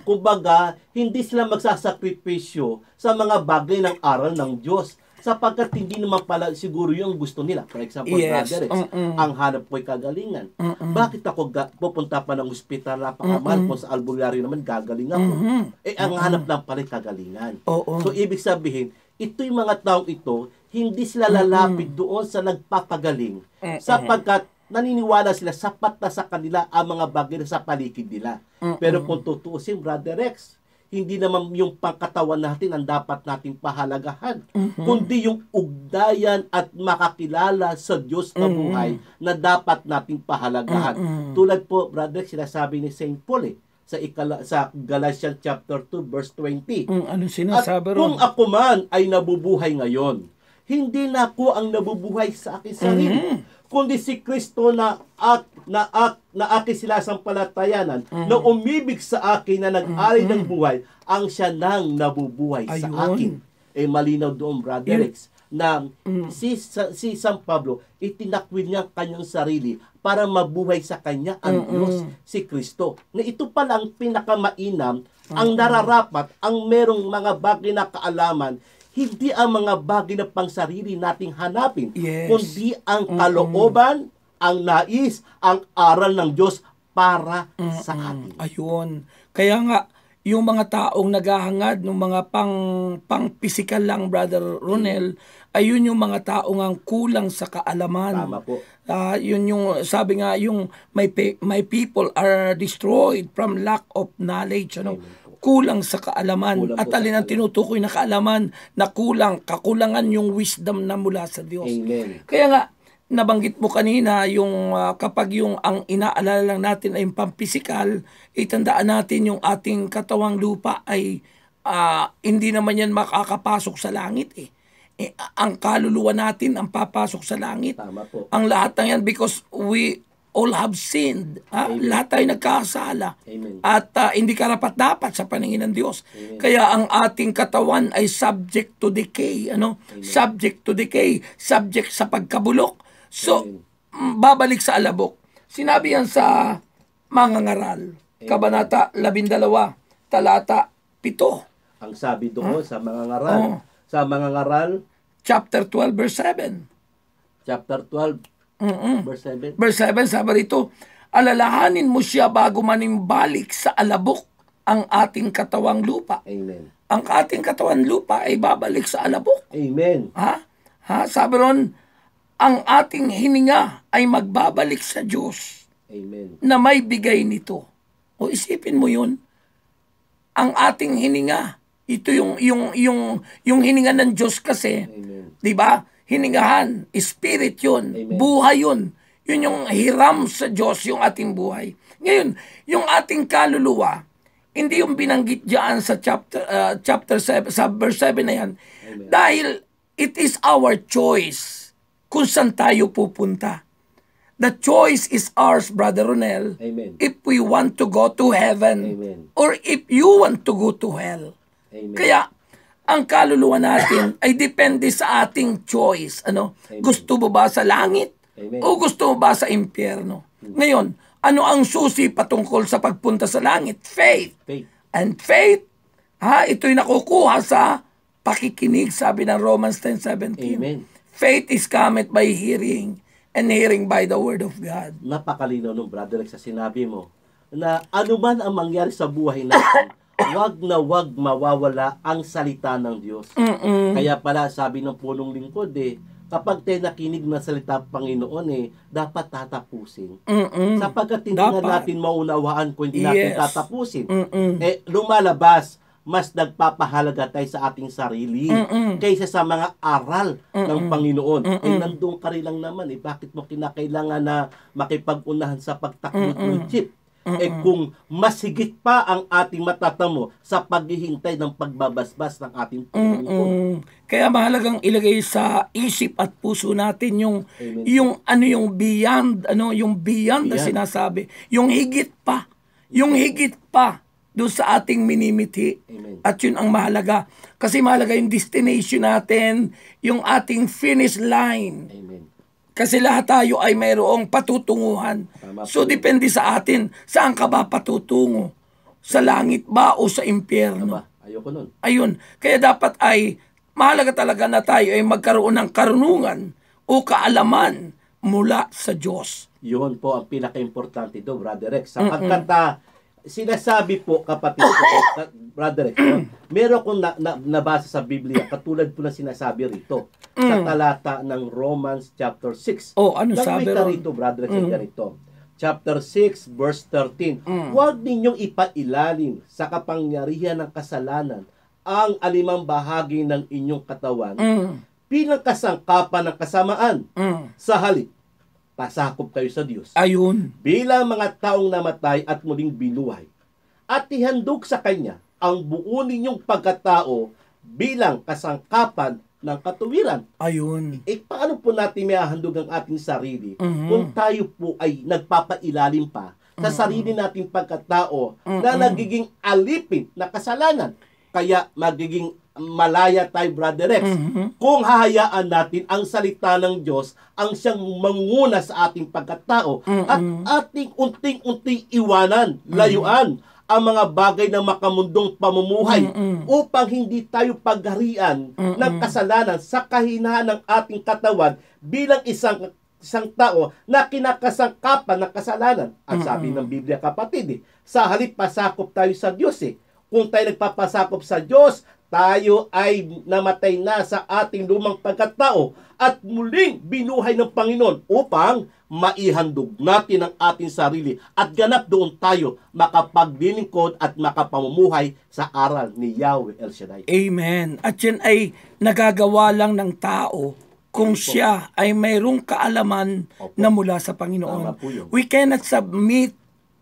B: Kumbaga, hindi sila magsasakripisyo sa mga bagay ng aral ng Diyos. sapagkat hindi naman pala siguro yung gusto nila. For example,
A: Yes.
B: Brother Rex, ang hanap ko'y kagalingan. Bakit ako pupunta pa ng ospital, napakamahal po sa albularyo naman, gagaling ako. Ang hanap lang pala kagalingan.
A: Oo.
B: So, ibig sabihin, ito'y mga taong ito, hindi sila lalapit doon sa nagpapagaling, sapagkat naniniwala sila sapat na sa kanila ang mga bagay na sa paligid nila. Pero kung tutuusin, Brother Rex, hindi naman yung pangkatawan natin ang dapat nating pahalagahan, kundi yung ugnayan at makakilala sa Diyos na buhay na dapat nating pahalagahan. Tulad po, Brother Rex, sinasabi ni St. Paul sa Galatians chapter 2 verse 20.
A: Ano
B: At
A: sinasabi
B: kung
A: ron?
B: ako man ay nabubuhay ngayon, hindi na ako ang nabubuhay sa aking sarili, kundi si Kristo na aking sinasampalatayanan, na umibig sa akin, na nag-ari ng buhay, ang siya nang nabubuhay sa
A: Ayun.
B: akin. Malinaw doon, Brother Rex, na si San Pablo, itinakwil niya kanyang sarili para mabuhay sa kanya ang Diyos, si Kristo. Na ito pala ang pinakamainam, ang nararapat, ang merong mga bagay na kaalaman, hindi ang mga bagay na pangsarili nating hanapin,
A: Yes.
B: kundi ang kalooban, ang nais, ang aral ng Diyos para sa atin.
A: Ayun. Kaya nga, yung mga taong naghahangad ng mga pang-physical lang, Brother Ronel, ayun yung mga taong ang kulang sa kaalaman.
B: Tama po.
A: Yun yung, sabi nga, yung my people are destroyed from lack of knowledge. Ano? Kulang sa kaalaman.
B: Kulang
A: At
B: po sa
A: alin ang tinutukoy na kaalaman na kakulangan yung wisdom na mula sa Diyos.
B: Amen.
A: Kaya nga, nabanggit mo kanina yung kapag yung ang inaalala lang natin ay yung pampisikal, itandaan natin yung ating katawang lupa ay hindi naman yan makakapasok sa langit eh. Ang kaluluwa natin ang papasok sa langit.
B: Tama po.
A: Ang lahat ng yan because we all have sinned. Lahat tayo nagkasala.
B: Amen.
A: At hindi karapat-dapat sa paningin ng Diyos.
B: Amen.
A: Kaya ang ating katawan ay subject to decay. Subject to decay. Subject sa pagkabulok. So, babalik sa alabok. Sinabi yan sa mga ngaral. Kabanata 12, talata 7.
B: Ang sabi doon sa mga ngaral, sa mga ngaral,
A: Chapter 12, verse 7.
B: chapter 12, verse 7.
A: Verse 7, sabi rito, alalahanin mo siya bago manimbalik sa alabok ang ating katawang lupa.
B: Amen.
A: Ang ating katawang lupa ay babalik sa alabok.
B: Amen.
A: Sabi ron, ang ating hininga ay magbabalik sa Diyos
B: Amen.
A: na may bigay nito. O isipin mo yun, ang ating hininga, ito yung hininga ng Diyos kasi,
B: Amen.
A: 'di ba? Hiningahan, spirit 'yun,
B: Amen.
A: buhay 'yun. 'Yun yung hiram sa Diyos yung ating buhay. Ngayon, yung ating kaluluwa, hindi yung binanggit diyan sa chapter 7, sa verse 7 na 'yan.
B: Amen.
A: Dahil it is our choice kung saan tayo pupunta. The choice is ours, Brother Ronel.
B: Amen.
A: If we want to go to heaven
B: Amen.
A: or if you want to go to hell.
B: Amen.
A: Kaya, ang kaluluwa natin ay depende sa ating choice.
B: Amen.
A: Gusto mo ba sa langit?
B: Amen.
A: O gusto mo ba sa impyerno? Ngayon, ano ang susi patungkol sa pagpunta sa langit? Faith.
B: Faith.
A: And faith, ito'y nakukuha sa pakikinig, sabi ng Romans 10:17.
B: Amen.
A: Faith is cometh by hearing, and hearing by the word of God.
B: Napakalinaw nung Brother Rex sa sinabi mo na anuman ang mangyari sa buhay natin, wag na wag mawawala ang salita ng Diyos. Kaya pala sabi ng punong lingkod kapag tayo nakinig ng salita ng Panginoon dapat tatapusin. Sapagkat hindi na natin maunawaan kung hindi natin tatapusin. Lumalabas, mas nagpapahalaga tayo sa ating sarili kaysa sa mga aral ng Panginoon. Nandun ka rin lang naman. Bakit mo kinakailangan na makipag-unahan sa pagtakot ng chip? Kung masigit pa ang ating matatamo sa paghihintay ng pagbabasbas ng ating Panginoon.
A: Kaya mahalagang ilagay sa isip at puso natin yung beyond, yung beyond na sinasabi, yung higit pa doon sa ating minimithi.
B: Amen.
A: At yun ang mahalaga. Kasi mahalaga yung destination natin, yung ating finish line.
B: Amen.
A: Kasi lahat tayo ay mayroong patutunguhan.
B: Tama
A: So,
B: po.
A: depende sa atin, saan ka ba patutungo? Sa langit ba o sa impyerno?
B: Ayoko nun.
A: Ayun. Kaya dapat ay mahalaga talaga na tayo ay magkaroon ng karunungan o kaalaman mula sa Diyos.
B: Yun po ang pinaka-importante do, Brother Rex. Sapagkat sinasabi po, kapatid ko, Brother Rex, meron kong nabasa sa Biblia, katulad po na sinasabi rito, sa talata ng Romans chapter 6.
A: Ano sabi ron?
B: Rito, Brother Rex, ganito. Chapter 6, verse 13. Huwag ninyong ipailalim sa kapangyarihan ng kasalanan ang alimang bahagi ng inyong katawan bilang kasangkapan ng kasamaan. Sa halip, pasakop kayo sa Diyos.
A: Ayun.
B: Bilang mga taong namatay at muling binuhay. At ihandog sa Kanya ang buo ninyong pagkatao bilang kasangkapan ng katuwiran.
A: Ayun.
B: Paano po natin may handog ang ating sarili kung tayo po ay nagpapailalim pa sa sarili nating pagkatao na nagiging alipin na kasalanan? Kaya magiging malaya tayo, Brother Rex, kung hahayaan natin ang salita ng Diyos ang siyang manguna sa ating pagkatao at ating unting-unting iwanan, layuan ang mga bagay na makamundong pamumuhay upang hindi tayo pagharian ng kasalanan sa kahinaan ng ating katawan bilang isang tao na kinakasangkapan ng kasalanan. At sabi ng Biblia, kapatid, sa halip pasakop tayo sa Diyos. Kung tayo nagpapasakop sa Diyos, tayo ay namatay na sa ating lumang pagkatao at muling binuhay ng Panginoon upang maihandog natin ang ating sarili at ganap doon tayo makapaglilingkod at makapamumuhay sa aral ni Yahweh El Shaddai.
A: Amen. At yan ay nagagawa lang ng tao kung siya ay mayroong kaalaman na mula sa Panginoon. We cannot submit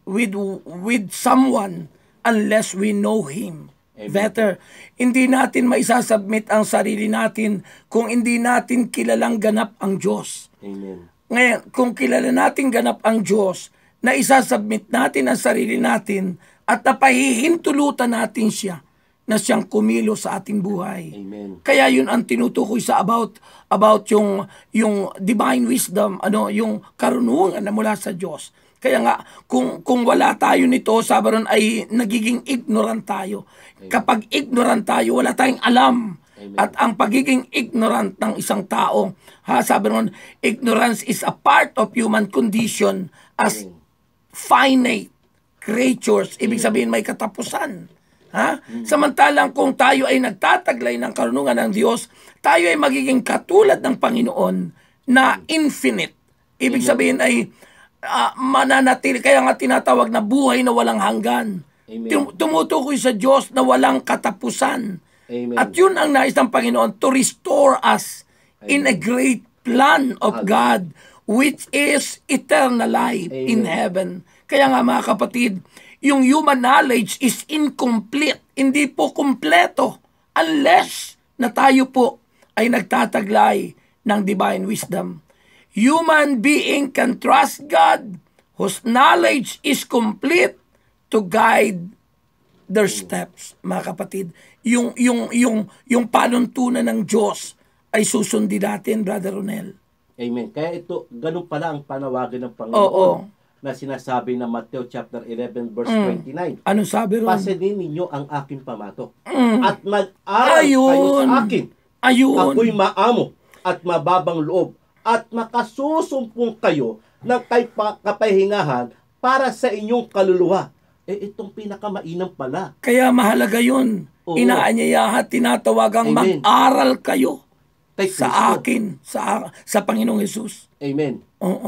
A: with someone unless we know Him better. Hindi natin maisasubmit ang sarili natin kung hindi natin kilalang ganap ang Diyos.
B: Amen.
A: Ngayon, kung kilala natin ganap ang Diyos, na isasubmit natin ang sarili natin at napahihintulutan natin siya na siyang kumilo sa ating buhay.
B: Amen.
A: Kaya yun ang tinutukoy sa about yung divine wisdom, yung karunungan na mula sa Diyos. Kaya nga, kung wala tayo nito, sabi ron ay nagiging ignorant tayo. Kapag ignorant tayo, wala tayong alam.
B: Amen.
A: At ang pagiging ignorant ng isang tao, sabi ron, ignorance is a part of human condition as finite creatures. Ibig sabihin may katapusan. Samantalang kung tayo ay nagtataglay ng karunungan ng Diyos, tayo ay magiging katulad ng Panginoon na infinite. Ibig sabihin ay mananatili, kaya nga tinatawag na buhay na walang hanggan. Tumutukoy sa Diyos na walang katapusan.
B: Amen.
A: At yun ang nais ng Panginoon, to restore us in a great plan of God, which is eternal life in heaven. Kaya nga mga kapatid, yung human knowledge is incomplete. Hindi po kumpleto unless na tayo po ay nagtataglay ng divine wisdom. Human being can trust God whose knowledge is complete to guide their steps. Mga kapatid, yung panuntunan ng Diyos ay susundin natin, Brother Ronel.
B: Amen. Kaya ito, ganun pala ang panawagan ng Panginoon na sinasabi na Matthew chapter 11 verse 29.
A: Ano sabi ron?
B: Pasanin ninyo ang aking pamatok at mag-aral kayo sa akin. Ako'y maamo at mababang loob at makasusumpong kayo ng kapahingahan para sa inyong kaluluwa. Itong pinakamainam pala.
A: Kaya mahalaga yun. Inaanyayahan, tinatawagang mag-aral kayo sa akin, sa Panginoong Jesus.
B: Amen.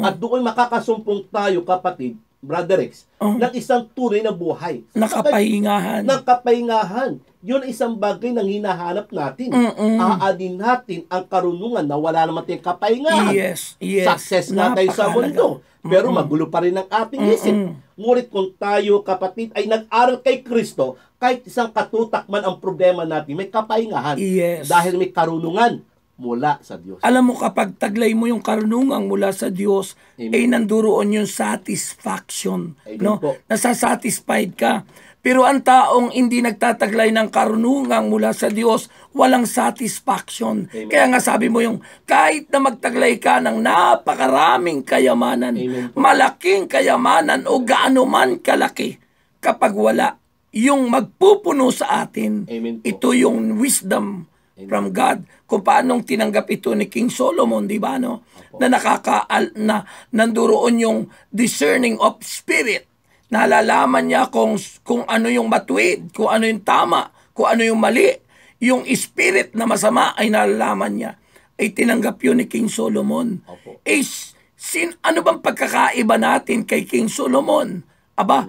B: At doon makakasumpong tayo, kapatid, Brother Rex, ng isang tunay na buhay.
A: Nakapahingahan.
B: Nakapahingahan. Yun isang bagay na hinahanap natin. Aadin natin ang karunungan na wala naman tayong kapahingahan.
A: Yes.
B: Success na tayo sa mundo. Pero magulo pa rin ang ating isip. Ngunit kung tayo, kapatid, ay nag-aral kay Kristo, kahit isang katutak man ang problema natin, may kapahingahan.
A: Yes.
B: Dahil may karunungan mula sa Diyos.
A: Alam mo, kapag taglay mo yung karunungang mula sa Diyos, ay nanduroon yung satisfaction. No? Nasasatisfied ka. Pero ang taong hindi nagtataglay ng karunungang mula sa Diyos, walang satisfaction. Kaya nga sabi mo yung, kahit na magtaglay ka ng napakaraming kayamanan, malaking kayamanan o gaano man kalaki, kapag wala yung magpupuno sa atin, ito yung wisdom from God. Kung paanong tinanggap ito ni King Solomon, di ba, no? Na nanduroon yung discerning of spirit. Nalalaman niya kung ano yung matuwid, kung ano yung tama, kung ano yung mali. Yung spirit na masama ay nalalaman niya. Ay tinanggap yun ni King Solomon. Ano bang pagkakaiba natin kay King Solomon? Aba,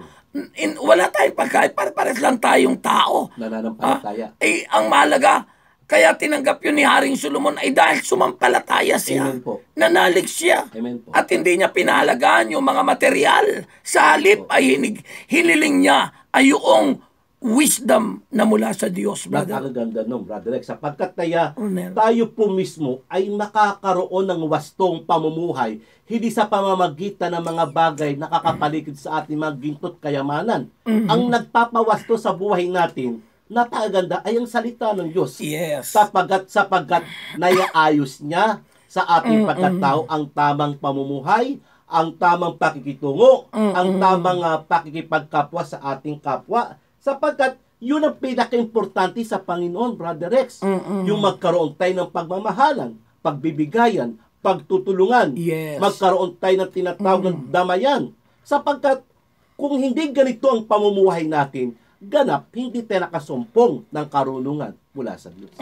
A: wala tayong pagkakaiba. Pares lang tayong tao.
B: Nananampalataya.
A: Ang mahalaga, kaya tinanggap yun ni Haring Solomon ay dahil sumampalataya siya.
B: Amen po.
A: Nanalig siya.
B: Amen po.
A: At hindi niya pinahalagaan yung mga material. Sa halip ay hiniling niya ay yung wisdom na mula sa Diyos, brother.
B: Napakaganda nung, Brother Rex. Sapagkat
A: Ronel,
B: tayo po mismo ay nakakaroon ng wastong pamumuhay, hindi sa pamamagitan ng mga bagay na kakapaligid sa ating mga gintot kayamanan. Ang nagpapawasto sa buhay natin, napakaganda ay ang salita ng Diyos.
A: Yes.
B: Sapagkat naiaayos niya sa ating pagkatao ang tamang pamumuhay, ang tamang pakikitungo, ang tamang pakikipagkapwa sa ating kapwa, sapagkat yun ang pinaka-importante sa Panginoon, Brother Rex. Yung magkaroon tayo ng pagmamahalan, pagbibigayan, pagtutulungan,
A: Yes.
B: magkaroon tayo ng tinatawag ng damayan. Sapagkat kung hindi ganito ang pamumuhay natin, ganap, hindi tayo nakasumpong ng karunungan mula sa Diyos.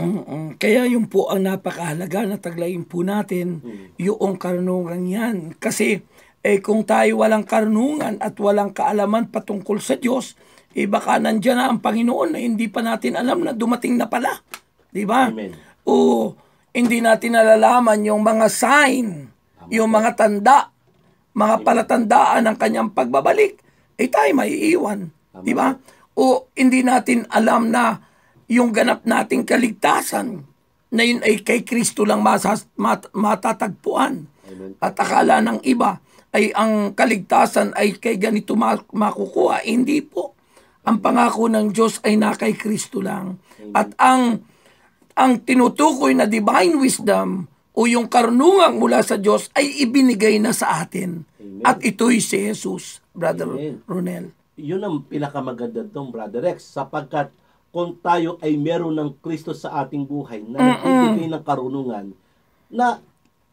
A: Kaya yun po ang napakahalaga na taglayin po natin yung karunungan yan. Kasi kung tayo walang karunungan at walang kaalaman patungkol sa Diyos, baka nandiyan na ang Panginoon na hindi pa natin alam na dumating na pala. Di ba?
B: Amen.
A: O hindi natin nalalaman yung mga sign, yung mga tanda, mga palatandaan ng kanyang pagbabalik, tayo may iiwan. Di ba? O hindi natin alam na yung ganap nating kaligtasan na yun ay kay Kristo lang matatagpuan.
B: Amen.
A: At akala ng iba ay ang kaligtasan ay kay ganito makukuha. Hindi po. Ang pangako ng Diyos ay na kay Kristo lang. At ang tinutukoy na divine wisdom o yung karunungan mula sa Diyos ay ibinigay na sa atin.
B: Amen.
A: At ito'y si Jesus, Brother
B: Amen.
A: Ronel.
B: Yun ang pinakamaganda doon, Brother Rex, sapagkat kung tayo ay meron ng Kristo sa ating buhay na nagbibigay ng karunungan, na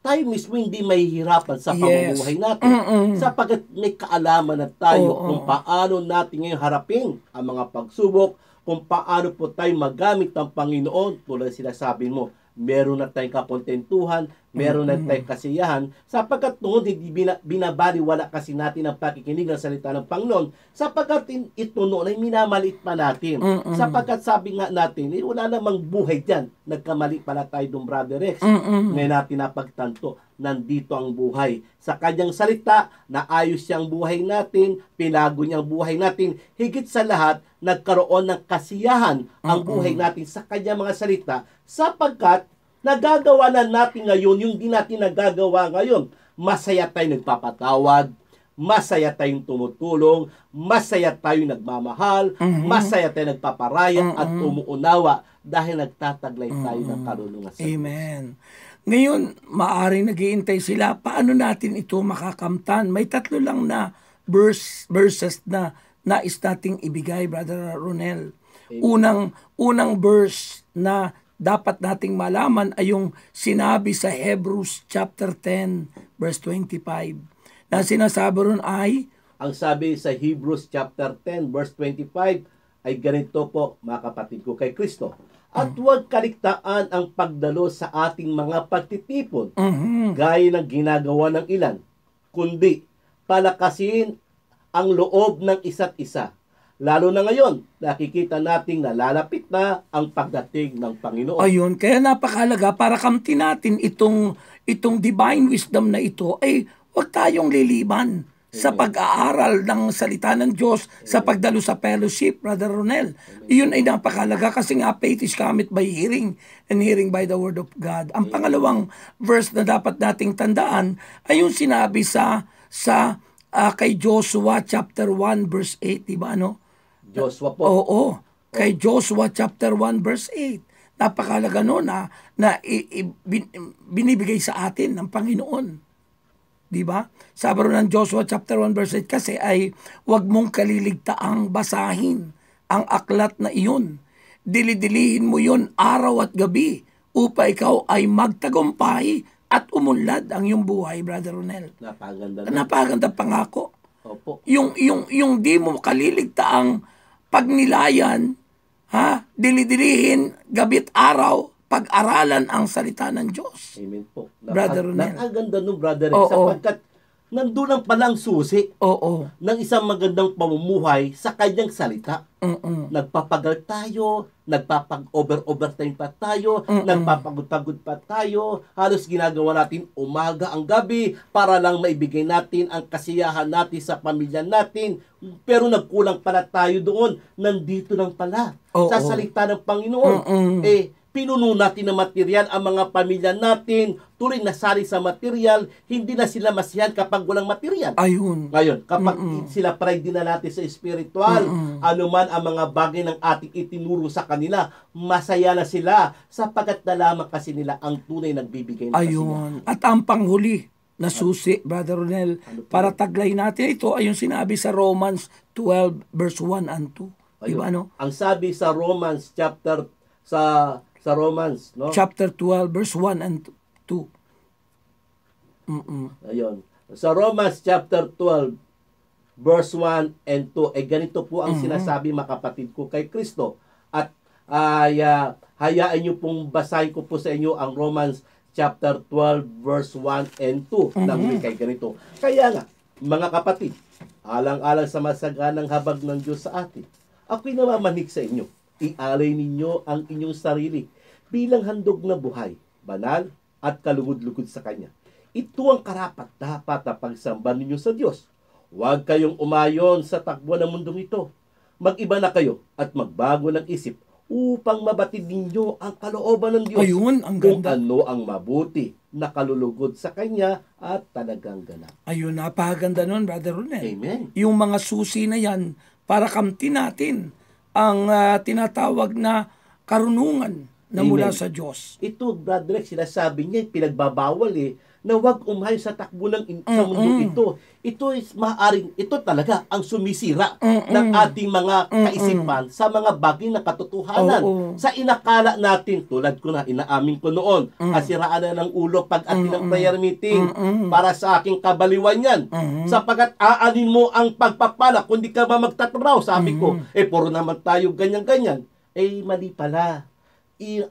B: tayo mismo hindi mahihirapan sa pamumuhay natin. Sapagkat may kaalaman na tayo kung paano natin ngayon harapin ang mga pagsubok, kung paano po tayo magamit ng Panginoon, tulad sinasabi mo, meron na tayong kakontentuhan, meron na tayong kasiyahan, sapagkat noon hindi binabaliwala kasi natin ang pakikinig ng salita ng Panginoon, sapagkat ito noon ay minamaliit pa natin. Sapagkat sabi nga natin, wala namang buhay dyan. Nagkamali pala tayo doon, Brother Rex. Ngayon natin napagtanto, nandito ang buhay. Sa kanyang salita, naayos siyang buhay natin, pinago niyang buhay natin. Higit sa lahat, nagkaroon ng kasiyahan ang buhay natin sa kanyang mga salita, sapagkat nagagawa na natin ngayon yung di natin nagagawa ngayon. Masaya tayong nagpapatawad, masaya tayong tumutulong, masaya tayong nagmamahal, masaya tayong nagpaparaya at umuunawa dahil nagtataglay tayo ng karunungan sa Diyos.
A: Amen. Ngayon, maaaring naghihintay sila, paano natin ito makakamtan? May 3 lang na verses na nais nating ibigay, Brother Ronel. Unang verse na dapat nating malaman ay yung sinabi sa Hebrews chapter 10 verse 25. Na sinasabi ron ay,
B: ang sabi sa Hebrews chapter 10 verse 25 ay ganito po, mga kapatid ko kay Kristo. At huwag kaligtaan ang pagdalo sa ating mga pagtitipon, gaya ng ginagawa ng ilan, kundi palakasin ang loob ng isa't isa. Lalo na ngayon, nakikita nating nalalapit na ang pagdating ng Panginoon.
A: ayun, kaya napakalaga para kamtin natin itong divine wisdom na ito, ay huwag tayong liliban sa pag-aaral ng salita ng Diyos, sa pagdalo sa fellowship, Brother Ronel. Iyon ay napakalaga kasi nga faith is cometh by hearing and hearing by the word of God. Ang pangalawang verse na dapat nating tandaan ay yung sinabi sa kay Joshua chapter 1 verse 8, di ba ano?
B: Joshua po.
A: Oo. Kay Joshua chapter 1 verse 8. Napakalaga no na binibigay sa atin ng Panginoon. Di ba? Sabi rin ng Joshua chapter 1 verse 8 kasi ay huwag mong kaliligtaang basahin ang aklat na iyon. Dilidilihin mo yon araw at gabi upang ikaw ay magtagumpay at umunlad ang iyong buhay, Brother Ronel.
B: Napaganda na.
A: Napakaganda pangako.
B: Opo.
A: Yung di mo kaliligtaang pagnilayan, dilidilihin gabi't araw, pag-aralan ang salita ng Diyos.
B: Amen po.
A: Brother Ronel.
B: Napaganda nun, Brother Rex,
A: Oo.
B: sapagkat nandun ang palang susi
A: Oo.
B: ng isang magandang pamumuhay sa kanyang salita.
A: Mm-mm.
B: Nagpapagal tayo, nagpapag-overtime pa tayo, nagpapagod-pagod pa tayo, halos ginagawa natin umaga ang gabi para lang maibigay natin ang kasiyahan natin sa pamilya natin. Pero nagkulang pala tayo doon, nandito lang pala
A: Oo.
B: sa salita ng Panginoon. Pinuno natin ng material ang mga pamilya natin, tuloy nasali sa material, hindi na sila masiyahan kapag walang material.
A: Ayun.
B: Ngayon, kapag sila pride din na natin sa spiritual, anuman ang mga bagay ng ating itinuro sa kanila, masaya na sila sapagkat nalaman kasi nila ang tunay nagbibigay ng kasiyahan.
A: Ayun. At ang panghuli na susi, Brother Ronel, para taglay natin ito ay yung sinabi sa Romans 12 verse 1 and 2. Diba, ano?
B: Ang sabi sa Romans sa Romans, no?
A: Chapter 12 verse 1 and 2.
B: Ayun. Sa Romans chapter 12 verse 1 and 2, ganito po ang sinasabi, mga kapatid ko, kay Kristo. At hayaan niyo pong basahin ko po sa inyo ang Romans chapter 12 verse 1 and 2 nang kay ganito. Kaya nga, mga kapatid, alang-alang sa masaganang habag ng Diyos sa atin, ako'y namamanig sa inyo. Ialay ninyo ang inyong sarili bilang handog na buhay, banal at kalugod-lugod sa Kanya. Ito ang karapat-dapat na pagsamba ninyo sa Diyos. Huwag kayong umayon sa takbo ng mundong ito. Mag-iba na kayo at magbago ng isip upang mabatid ninyo ang kalooban ng Diyos.
A: Ayun, ang
B: kung
A: ganda.
B: ano ang mabuti na kalulugod sa Kanya at talagang ganap.
A: Ayun, napakaganda nun, Brother Ronel.
B: Amen.
A: Yung mga susi na yan, para kamtin natin ang tinatawag na karunungan na mula
B: Amen.
A: sa Diyos.
B: Ito, Brother Rex, sinasabi niya, pinagbabawal na huwag umayon sa takbo sa mundo ito. Ito is maaring, ito talaga ang sumisira ng ating mga kaisipan sa mga bagay na katotohanan. Sa inakala natin, tulad ko na, inaamin ko noon, kasiraan na ng ulo pag atin ng prayer meeting para sa aking kabaliwan yan. Sapagat aanin mo ang pagpapala, kundi ka ba magtatrabaho, sabi ko, puro naman tayo ganyan-ganyan. Mali pala.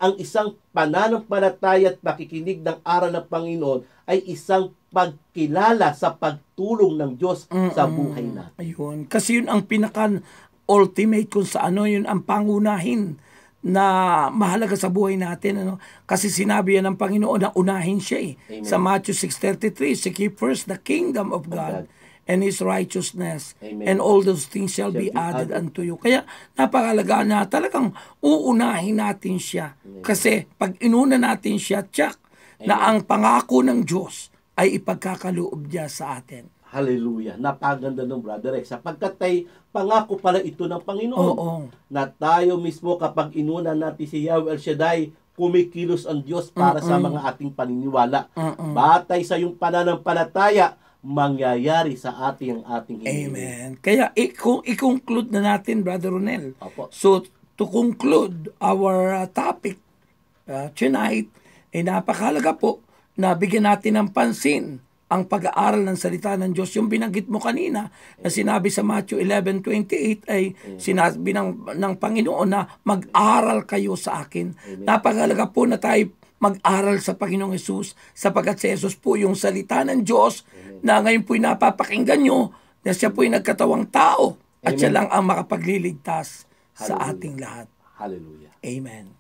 B: Ang isang pananampalataya at pakikinig ng aral ng Panginoon ay isang pagkilala sa pagtulong ng Diyos sa buhay natin.
A: Ayun. Kasi yun ang pinaka-ultimate kung sa yun ang pangunahin na mahalaga sa buhay natin. Kasi sinabi yan ng Panginoon na unahin siya.
B: Amen.
A: Sa Matthew 6:33, seek ye first the kingdom of God and His righteousness,
B: Amen.
A: and all those things shall be added unto you. Kaya napakalaga na talagang uunahin natin siya. Kasi pag inuna natin siya, tsak, na ang pangako ng Diyos ay ipagkakaloob niya sa atin.
B: Hallelujah. Napaganda ng Brother Rex. Sapagkat ay pangako pala ito ng Panginoon.
A: Oo.
B: Na tayo mismo kapag inuna natin si Yahweh El Shaddai, kumikilos ang Diyos para sa mga ating paniniwala. Batay sa iyong pananampalataya, mangyayari sa ating hinihiling.
A: Amen. Kaya i-conclude na natin, Brother Ronel.
B: Opo.
A: So, to conclude our topic tonight, napakahalaga po na bigyan natin ng pansin ang pag-aaral ng salita ng Diyos. Yung binanggit mo kanina na sinabi sa Matthew 11:28 ay sinabi ng Panginoon na mag-aral kayo sa akin. Napakahalaga po na tayo mag-aral sa Panginoong Hesus sapagkat si Hesus po yung salita ng Diyos na ngayon po'y napapakinggan nyo na siya po'y nagkatawang tao at siya lang ang makapagliligtas sa ating lahat.
B: Hallelujah.
A: Amen.